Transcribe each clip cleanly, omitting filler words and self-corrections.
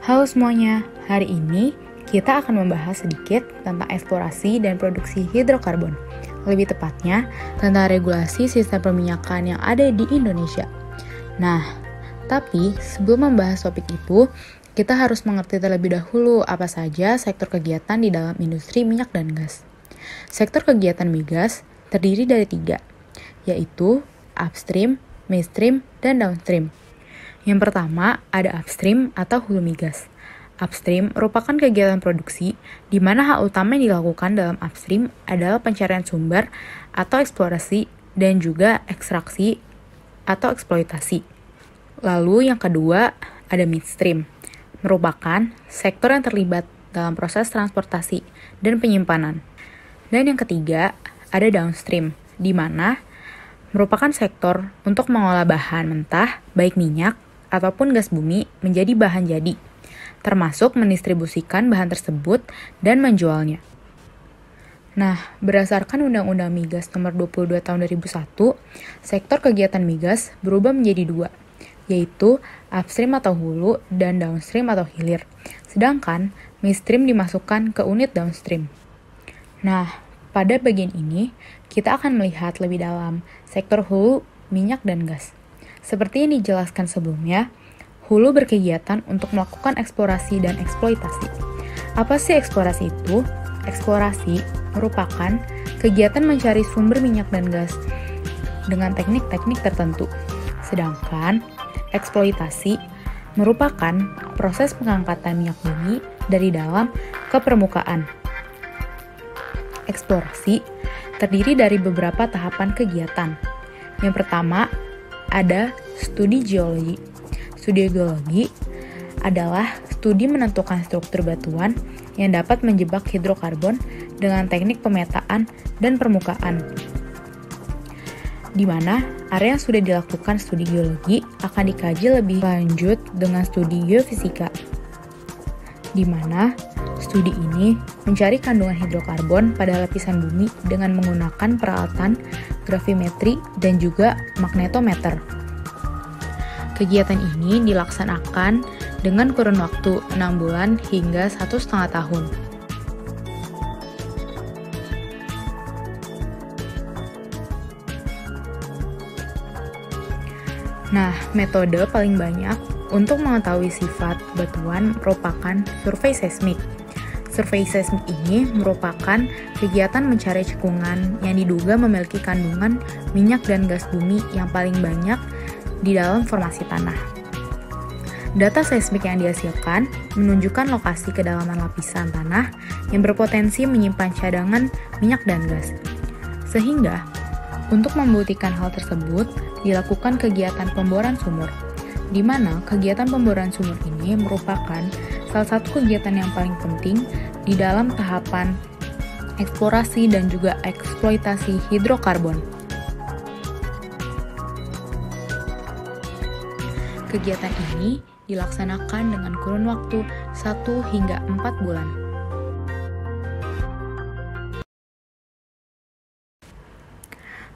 Halo semuanya, hari ini kita akan membahas sedikit tentang eksplorasi dan produksi hidrokarbon. Lebih tepatnya, tentang regulasi sistem perminyakan yang ada di Indonesia. Nah, tapi sebelum membahas topik itu, kita harus mengerti terlebih dahulu apa saja sektor kegiatan di dalam industri minyak dan gas. Sektor kegiatan migas terdiri dari 3, yaitu upstream, midstream, dan downstream. Yang pertama, ada upstream atau hulu migas. Upstream merupakan kegiatan produksi di mana hal utama yang dilakukan dalam upstream adalah pencarian sumber atau eksplorasi dan juga ekstraksi atau eksploitasi. Lalu yang kedua, ada midstream. Merupakan sektor yang terlibat dalam proses transportasi dan penyimpanan. Dan yang ketiga, ada downstream, di mana merupakan sektor untuk mengolah bahan mentah, baik minyak ataupun gas bumi menjadi bahan jadi, termasuk mendistribusikan bahan tersebut dan menjualnya. Nah, berdasarkan Undang-Undang Migas Nomor 22 Tahun 2001, sektor kegiatan migas berubah menjadi 2, yaitu upstream atau hulu dan downstream atau hilir. Sedangkan midstream dimasukkan ke unit downstream. Nah, pada bagian ini kita akan melihat lebih dalam sektor hulu, minyak dan gas. Seperti yang dijelaskan sebelumnya, hulu berkegiatan untuk melakukan eksplorasi dan eksploitasi. Apa sih eksplorasi itu? Eksplorasi merupakan kegiatan mencari sumber minyak dan gas dengan teknik-teknik tertentu. Sedangkan eksploitasi merupakan proses pengangkatan minyak bumi dari dalam ke permukaan. Eksplorasi terdiri dari beberapa tahapan kegiatan. Yang pertama, ada studi geologi. Studi geologi adalah studi menentukan struktur batuan yang dapat menjebak hidrokarbon dengan teknik pemetaan dan permukaan. Di mana area yang sudah dilakukan studi geologi akan dikaji lebih lanjut dengan studi geofisika. Di mana studi ini mencari kandungan hidrokarbon pada lapisan bumi dengan menggunakan peralatan gravimetri dan juga magnetometer. Kegiatan ini dilaksanakan dengan kurun waktu 6 bulan hingga 1,5 tahun. Nah, metode paling banyak untuk mengetahui sifat batuan merupakan survei seismik. Survei seismik ini merupakan kegiatan mencari cekungan yang diduga memiliki kandungan minyak dan gas bumi yang paling banyak di dalam formasi tanah. Data seismik yang dihasilkan menunjukkan lokasi kedalaman lapisan tanah yang berpotensi menyimpan cadangan minyak dan gas. Sehingga, untuk membuktikan hal tersebut, dilakukan kegiatan pemboran sumur, di mana kegiatan pemboran sumur ini merupakan salah satu kegiatan yang paling penting di dalam tahapan eksplorasi dan juga eksploitasi hidrokarbon. Kegiatan ini dilaksanakan dengan kurun waktu 1 hingga 4 bulan.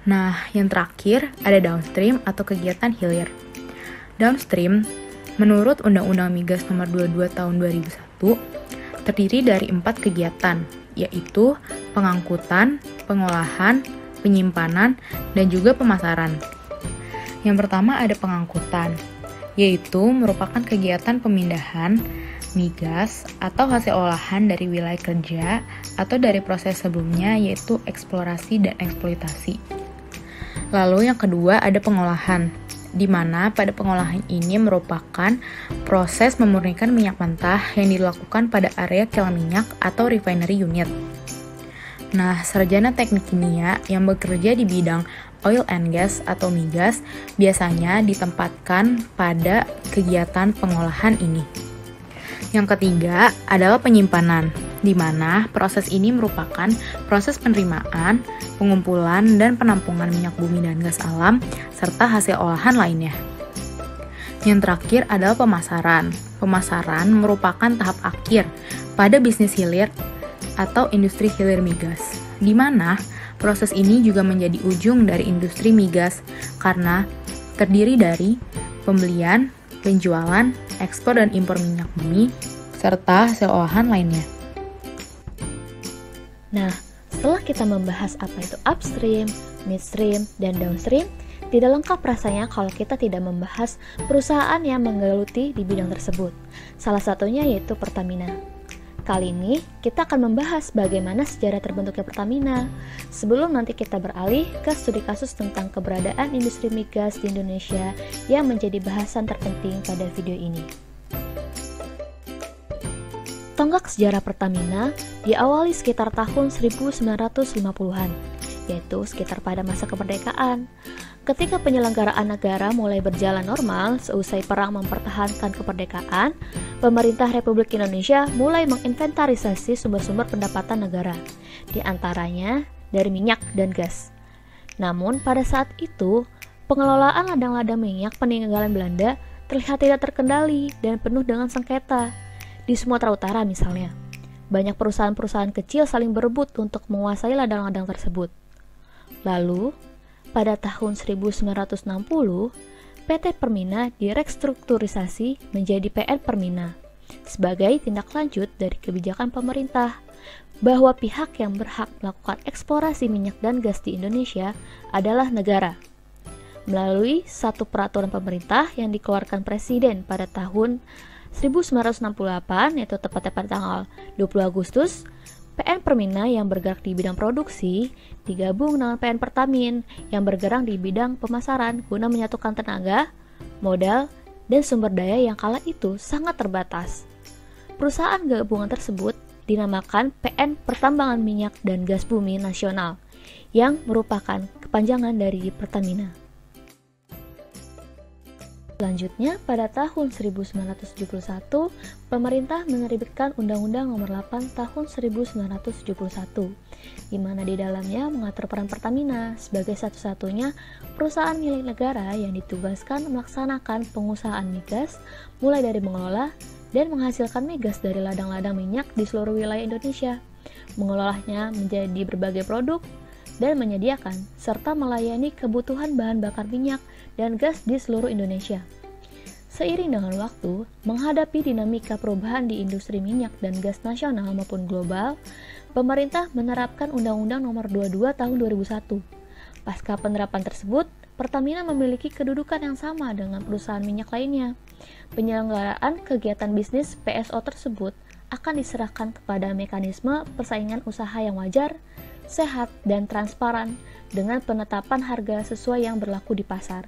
Nah, yang terakhir ada downstream atau kegiatan hilir. Downstream, menurut Undang-Undang Migas Nomor 22 Tahun 2001, terdiri dari 4 kegiatan, yaitu pengangkutan, pengolahan, penyimpanan, dan juga pemasaran. Yang pertama ada pengangkutan, yaitu merupakan kegiatan pemindahan migas atau hasil olahan dari wilayah kerja atau dari proses sebelumnya, yaitu eksplorasi dan eksploitasi. Lalu yang kedua ada pengolahan, di mana pada pengolahan ini merupakan proses memurnikan minyak mentah yang dilakukan pada area kilang minyak atau refinery unit. Nah, sarjana teknik kimia yang bekerja di bidang oil and gas atau migas biasanya ditempatkan pada kegiatan pengolahan ini. Yang ketiga adalah penyimpanan, di mana proses ini merupakan proses penerimaan, pengumpulan, dan penampungan minyak bumi dan gas alam, serta hasil olahan lainnya. Yang terakhir adalah pemasaran. Pemasaran merupakan tahap akhir pada bisnis hilir atau industri hilir migas, di mana proses ini juga menjadi ujung dari industri migas karena terdiri dari pembelian, penjualan, ekspor dan impor minyak bumi, serta hasil olahan lainnya. Nah, setelah kita membahas apa itu upstream, midstream, dan downstream, tidak lengkap rasanya kalau kita tidak membahas perusahaan yang menggeluti di bidang tersebut. Salah satunya yaitu Pertamina. Kali ini kita akan membahas bagaimana sejarah terbentuknya Pertamina, sebelum nanti kita beralih ke studi kasus tentang keberadaan industri migas di Indonesia yang menjadi bahasan terpenting pada video ini. Tonggak sejarah Pertamina diawali sekitar tahun 1950-an, yaitu sekitar pada masa kemerdekaan. Ketika penyelenggaraan negara mulai berjalan normal seusai perang mempertahankan kemerdekaan, pemerintah Republik Indonesia mulai menginventarisasi sumber-sumber pendapatan negara, di antaranya dari minyak dan gas. Namun pada saat itu, pengelolaan ladang-ladang minyak peninggalan Belanda terlihat tidak terkendali dan penuh dengan sengketa. Di Sumatera Utara misalnya, banyak perusahaan-perusahaan kecil saling berebut untuk menguasai ladang-ladang tersebut. Lalu, pada tahun 1960, PT Permina direstrukturisasi menjadi PN Permina sebagai tindak lanjut dari kebijakan pemerintah bahwa pihak yang berhak melakukan eksplorasi minyak dan gas di Indonesia adalah negara. Melalui satu peraturan pemerintah yang dikeluarkan Presiden pada tahun 1968, yaitu tepatnya pada tanggal 20 Agustus, PN Permina yang bergerak di bidang produksi digabung dengan PN Pertamin yang bergerak di bidang pemasaran guna menyatukan tenaga, modal, dan sumber daya yang kala itu sangat terbatas. Perusahaan gabungan tersebut dinamakan PN Pertambangan Minyak dan Gas Bumi Nasional yang merupakan kepanjangan dari Pertamina. Selanjutnya, pada tahun 1971, pemerintah menerbitkan Undang-Undang Nomor 8 Tahun 1971, di mana di dalamnya mengatur peran Pertamina sebagai satu-satunya perusahaan milik negara yang ditugaskan melaksanakan pengusahaan migas, mulai dari mengelola dan menghasilkan migas dari ladang-ladang minyak di seluruh wilayah Indonesia, mengelolanya menjadi berbagai produk, dan menyediakan serta melayani kebutuhan bahan bakar minyak dan gas di seluruh Indonesia. Seiring dengan waktu, menghadapi dinamika perubahan di industri minyak dan gas nasional maupun global, pemerintah menerapkan Undang-Undang Nomor 22 Tahun 2001. Pasca penerapan tersebut, Pertamina memiliki kedudukan yang sama dengan perusahaan minyak lainnya. Penyelenggaraan kegiatan bisnis PSO tersebut akan diserahkan kepada mekanisme persaingan usaha yang wajar, sehat, dan transparan dengan penetapan harga sesuai yang berlaku di pasar.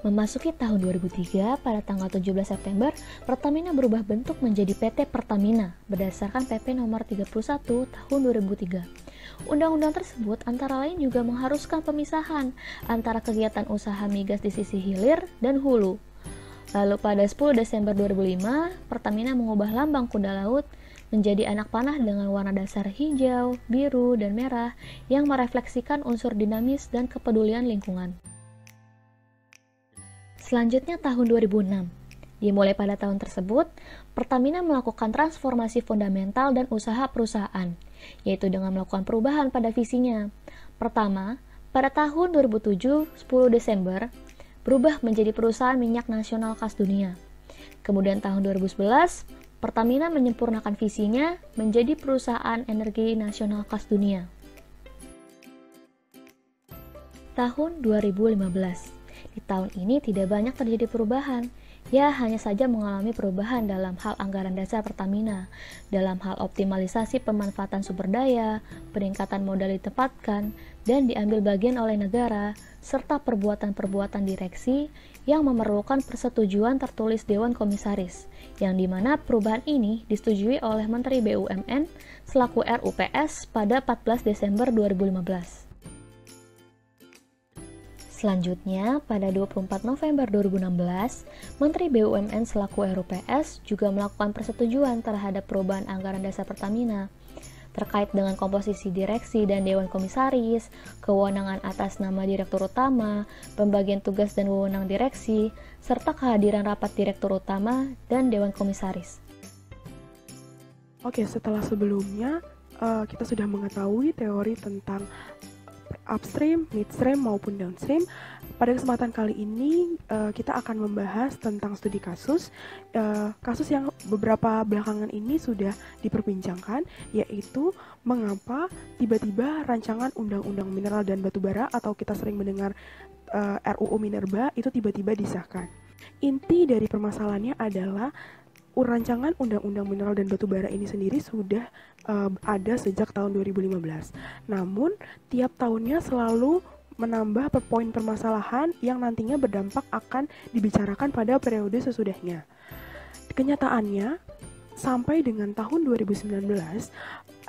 Memasuki tahun 2003, pada tanggal 17 September, Pertamina berubah bentuk menjadi PT Pertamina berdasarkan PP Nomor 31 Tahun 2003. Undang-undang tersebut antara lain juga mengharuskan pemisahan antara kegiatan usaha migas di sisi hilir dan hulu. Lalu pada 10 Desember 2005, Pertamina mengubah lambang kuda laut menjadi anak panah dengan warna dasar hijau, biru, dan merah yang merefleksikan unsur dinamis dan kepedulian lingkungan. Selanjutnya tahun 2006. Dimulai pada tahun tersebut, Pertamina melakukan transformasi fundamental dan usaha perusahaan, yaitu dengan melakukan perubahan pada visinya. Pertama, pada tahun 2007, 10 Desember, berubah menjadi perusahaan minyak nasional kelas dunia. Kemudian tahun 2011, Pertamina menyempurnakan visinya menjadi perusahaan energi nasional kelas dunia. Tahun 2015. Di tahun ini tidak banyak terjadi perubahan, ya hanya saja mengalami perubahan dalam hal anggaran dasar Pertamina, dalam hal optimalisasi pemanfaatan sumber daya, peningkatan modal ditempatkan, dan diambil bagian oleh negara, serta perbuatan-perbuatan direksi yang memerlukan persetujuan tertulis Dewan Komisaris, yang dimana perubahan ini disetujui oleh Menteri BUMN selaku RUPS pada 14 Desember 2015. Selanjutnya, pada 24 November 2016, Menteri BUMN selaku RUPS juga melakukan persetujuan terhadap perubahan anggaran dasar Pertamina terkait dengan komposisi direksi dan Dewan Komisaris, kewenangan atas nama Direktur Utama, pembagian tugas dan wewenang direksi, serta kehadiran rapat Direktur Utama dan Dewan Komisaris. Oke, setelah sebelumnya kita sudah mengetahui teori tentang upstream, midstream, maupun downstream. Pada kesempatan kali ini kita akan membahas tentang studi kasus yang beberapa belakangan ini sudah diperbincangkan, yaitu mengapa tiba-tiba rancangan Undang-Undang Mineral dan Batubara atau kita sering mendengar RUU Minerba itu tiba-tiba disahkan. Inti dari permasalahannya adalah rancangan Undang-Undang Mineral dan Batubara ini sendiri sudah ada sejak tahun 2015. Namun, tiap tahunnya selalu menambah poin permasalahan yang nantinya berdampak akan dibicarakan pada periode sesudahnya. Kenyataannya, sampai dengan tahun 2019,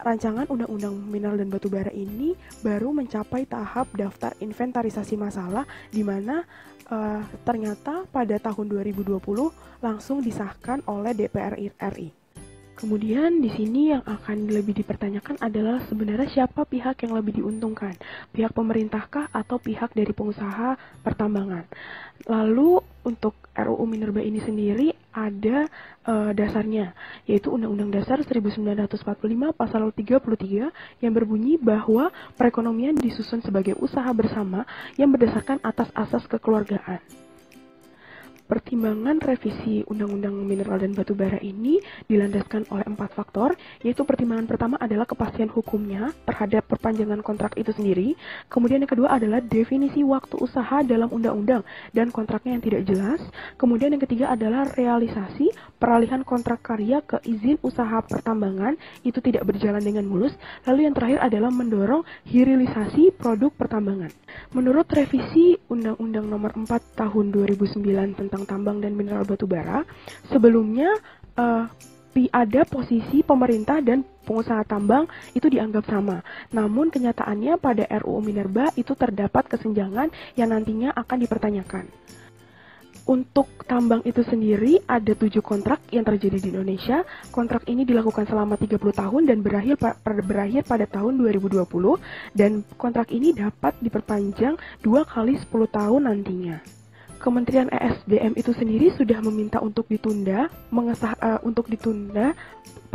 rancangan Undang-Undang Mineral dan Batubara ini baru mencapai tahap daftar inventarisasi masalah, di mana ternyata pada tahun 2020 langsung disahkan oleh DPR RI. Kemudian di sini yang akan lebih dipertanyakan adalah sebenarnya siapa pihak yang lebih diuntungkan, pihak pemerintahkah atau pihak dari pengusaha pertambangan. Lalu untuk RUU Minerba ini sendiri ada dasarnya, yaitu Undang-Undang Dasar 1945 Pasal 33 yang berbunyi bahwa perekonomian disusun sebagai usaha bersama yang berdasarkan atas asas kekeluargaan. Pertimbangan revisi Undang-Undang Mineral dan Batubara ini dilandaskan oleh 4 faktor, yaitu pertimbangan pertama adalah kepastian hukumnya terhadap perpanjangan kontrak itu sendiri, kemudian yang kedua adalah definisi waktu usaha dalam undang-undang dan kontraknya yang tidak jelas, kemudian yang ketiga adalah realisasi peralihan kontrak karya ke izin usaha pertambangan itu tidak berjalan dengan mulus, lalu yang terakhir adalah mendorong hilirisasi produk pertambangan. Menurut revisi Undang-Undang Nomor 4 Tahun 2009 tentang tambang dan mineral batubara, sebelumnya ada posisi pemerintah dan pengusaha tambang itu dianggap sama. Namun kenyataannya pada RUU Minerba itu terdapat kesenjangan yang nantinya akan dipertanyakan. Untuk tambang itu sendiri ada 7 kontrak yang terjadi di Indonesia. Kontrak ini dilakukan selama 30 tahun dan berakhir pada tahun 2020, dan kontrak ini dapat diperpanjang 2 kali 10 tahun nantinya. Kementerian ESDM itu sendiri sudah meminta untuk ditunda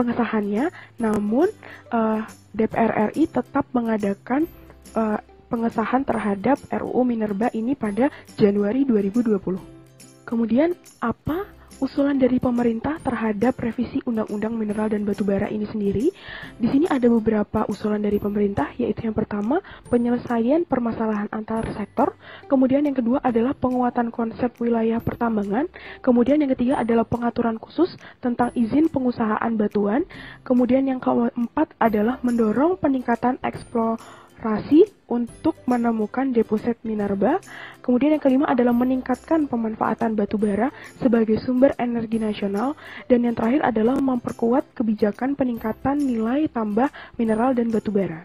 pengesahannya, namun DPR RI tetap mengadakan pengesahan terhadap RUU Minerba ini pada Januari 2020. Kemudian apa usulan dari pemerintah terhadap revisi Undang-Undang Mineral dan Batubara ini sendiri? Di sini ada beberapa usulan dari pemerintah, yaitu yang pertama, penyelesaian permasalahan antar sektor, kemudian yang kedua adalah penguatan konsep wilayah pertambangan, kemudian yang ketiga adalah pengaturan khusus tentang izin pengusahaan batuan, kemudian yang keempat adalah mendorong peningkatan eksplorasi untuk menemukan deposit minerba. Kemudian yang kelima adalah meningkatkan pemanfaatan batubara sebagai sumber energi nasional, dan yang terakhir adalah memperkuat kebijakan peningkatan nilai tambah mineral dan batubara.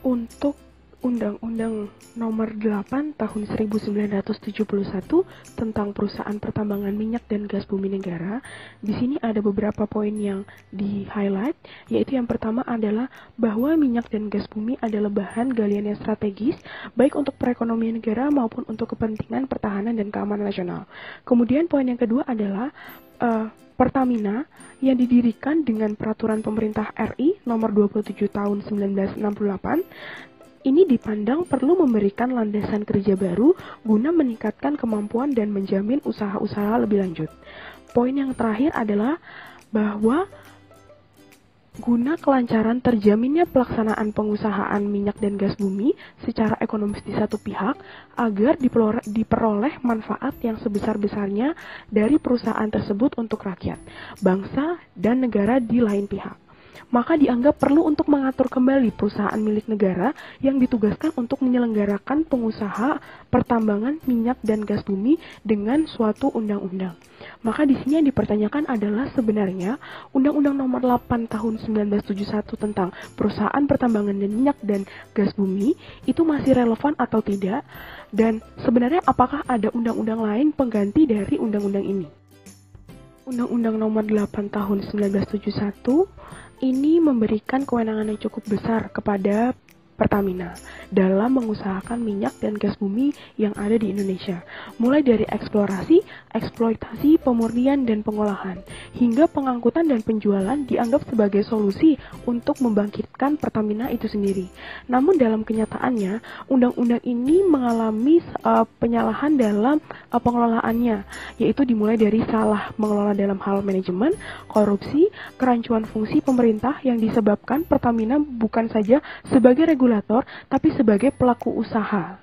Untuk Undang-Undang Nomor 8 Tahun 1971 tentang perusahaan pertambangan minyak dan gas bumi negara, di sini ada beberapa poin yang di-highlight, yaitu yang pertama adalah bahwa minyak dan gas bumi adalah bahan galian yang strategis, baik untuk perekonomian negara maupun untuk kepentingan pertahanan dan keamanan nasional. Kemudian poin yang kedua adalah Pertamina yang didirikan dengan peraturan pemerintah RI nomor 27 tahun 1968 ini dipandang perlu memberikan landasan kerja baru guna meningkatkan kemampuan dan menjamin usaha-usaha lebih lanjut. Poin yang terakhir adalah bahwa guna kelancaran terjaminnya pelaksanaan pengusahaan minyak dan gas bumi secara ekonomis di satu pihak, agar diperoleh manfaat yang sebesar-besarnya dari perusahaan tersebut untuk rakyat, bangsa, dan negara di lain pihak. Maka dianggap perlu untuk mengatur kembali perusahaan milik negara yang ditugaskan untuk menyelenggarakan pengusaha pertambangan minyak dan gas bumi dengan suatu undang-undang. Maka di sini yang dipertanyakan adalah sebenarnya Undang-Undang Nomor 8 Tahun 1971 tentang perusahaan pertambangan dan minyak dan gas bumi itu masih relevan atau tidak, dan sebenarnya apakah ada undang-undang lain pengganti dari undang-undang ini. Undang-Undang Nomor 8 Tahun 1971 ini memberikan kewenangan yang cukup besar kepada Pertamina dalam mengusahakan minyak dan gas bumi yang ada di Indonesia, mulai dari eksplorasi, eksploitasi, pemurnian, dan pengolahan, hingga pengangkutan dan penjualan dianggap sebagai solusi untuk membangkitkan Pertamina itu sendiri. Namun dalam kenyataannya, undang-undang ini mengalami penyalahan dalam pengelolaannya, yaitu dimulai dari salah mengelola dalam hal manajemen, korupsi, kerancuan fungsi pemerintah yang disebabkan Pertamina bukan saja sebagai regulator, tapi sebagai pelaku usaha.